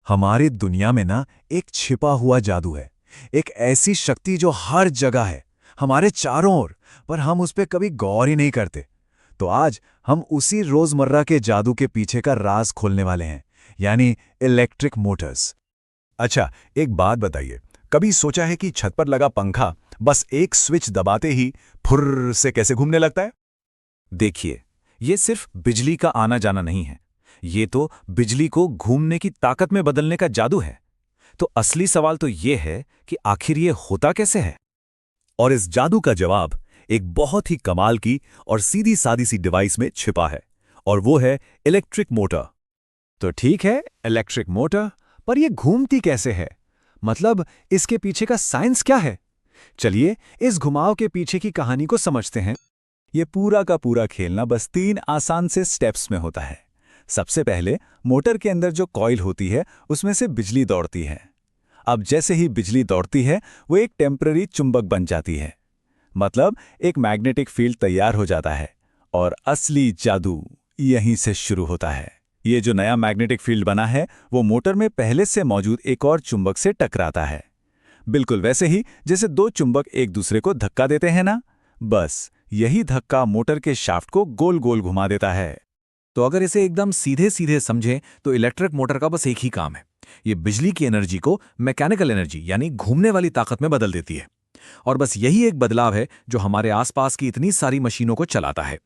हमारी दुनिया में ना एक छिपा हुआ जादू है। एक ऐसी शक्ति जो हर जगह है, हमारे चारों ओर, पर हम उस पे कभी गौर ही नहीं करते। तो आज हम उसी रोजमर्रा के जादू के पीछे का राज खोलने वाले हैं, यानी इलेक्ट्रिक मोटर्स। अच्छा, एक बात बताइए, कभी सोचा है कि छत पर लगा पंखा बस एक स्विच दबाते ही फुर्र से कैसे घूमने लगता है? देखिए, ये सिर्फ बिजली का आना जाना नहीं है। ये तो बिजली को घूमने की ताकत में बदलने का जादू है। तो असली सवाल तो ये है कि आखिर ये होता कैसे है। और इस जादू का जवाब एक बहुत ही कमाल की और सीधी सादी सी डिवाइस में छिपा है, और वो है इलेक्ट्रिक मोटर। तो ठीक है, इलेक्ट्रिक मोटर, पर ये घूमती कैसे है? मतलब इसके पीछे का साइंस क्या है? चलिए इस घुमाव के पीछे की कहानी को समझते हैं। ये पूरा का पूरा खेलना बस 3 आसान से स्टेप्स में होता है। सबसे पहले मोटर के अंदर जो कॉइल होती है उसमें से बिजली दौड़ती है। अब जैसे ही बिजली दौड़ती है वो एक टेम्पररी चुंबक बन जाती है, मतलब एक मैग्नेटिक फील्ड तैयार हो जाता है। और असली जादू यहीं से शुरू होता है। ये जो नया मैग्नेटिक फील्ड बना है वो मोटर में पहले से मौजूद एक और चुंबक से टकराता है, बिल्कुल वैसे ही जैसे 2 चुंबक एक दूसरे को धक्का देते हैं ना। बस यही धक्का मोटर के शाफ्ट को गोल गोल घुमा देता है। तो अगर इसे एकदम सीधे सीधे समझें तो इलेक्ट्रिक मोटर का बस एक ही काम है। ये बिजली की एनर्जी को मैकेनिकल एनर्जी यानी घूमने वाली ताकत में बदल देती है। और बस यही एक बदलाव है जो हमारे आसपास की इतनी सारी मशीनों को चलाता है।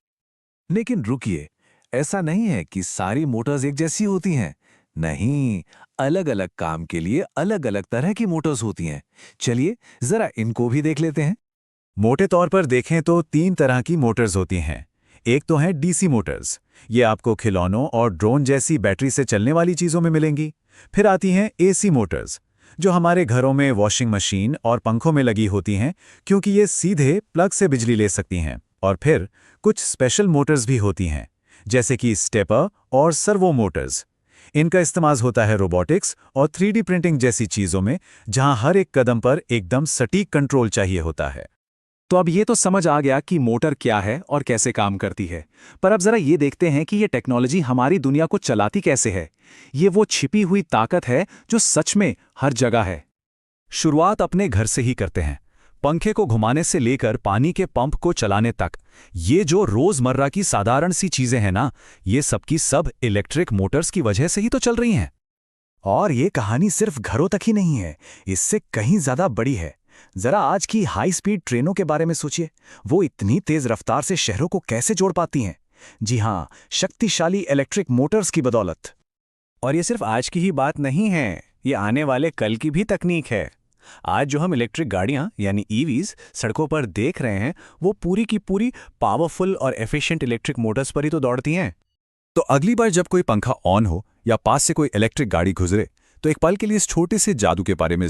लेकिन रुकिए, ऐसा नहीं है कि सारी मोटर्स एक जैसी होती हैं। नहीं, अलग अलग काम के लिए अलग अलग तरह की मोटर्स होती हैं। चलिए जरा इनको भी देख लेते हैं। मोटे तौर पर देखें तो 3 तरह की मोटर्स होती हैं। एक तो है डीसी मोटर्स, ये आपको खिलौनों और ड्रोन जैसी बैटरी से चलने वाली चीज़ों में मिलेंगी। फिर आती हैं एसी मोटर्स, जो हमारे घरों में वॉशिंग मशीन और पंखों में लगी होती हैं, क्योंकि ये सीधे प्लग से बिजली ले सकती हैं। और फिर कुछ स्पेशल मोटर्स भी होती हैं, जैसे कि स्टेपर और सर्वो मोटर्स। इनका इस्तेमाल होता है रोबोटिक्स और 3D प्रिंटिंग जैसी चीज़ों में, जहां हर एक कदम पर एकदम सटीक कंट्रोल चाहिए होता है। तो अब ये तो समझ आ गया कि मोटर क्या है और कैसे काम करती है। पर अब जरा ये देखते हैं कि ये टेक्नोलॉजी हमारी दुनिया को चलाती कैसे है। ये वो छिपी हुई ताकत है जो सच में हर जगह है। शुरुआत अपने घर से ही करते हैं। पंखे को घुमाने से लेकर पानी के पंप को चलाने तक, ये जो रोजमर्रा की साधारण सी चीजें हैं ना, ये सबकी सब इलेक्ट्रिक मोटर्स की वजह से ही तो चल रही हैं। और ये कहानी सिर्फ घरों तक ही नहीं है, इससे कहीं ज्यादा बड़ी है। जरा आज की हाई स्पीड ट्रेनों के बारे में सोचिए, वो इतनी तेज रफ्तार से शहरों को कैसे जोड़ पाती हैं। जी हां, शक्तिशाली इलेक्ट्रिक मोटर्स की बदौलत। और ये सिर्फ आज की ही बात नहीं है, ये आने वाले कल की भी तकनीक है। आज जो हम इलेक्ट्रिक गाड़ियां यानी ईवीज सड़कों पर देख रहे हैं, वो पूरी की पूरी पावरफुल और एफिशिएंट इलेक्ट्रिक मोटर्स पर ही तो दौड़ती हैं। तो अगली बार जब कोई पंखा ऑन हो या पास से कोई इलेक्ट्रिक गाड़ी गुजरे, तो एक पल के लिए इस छोटे से जादू के बारे में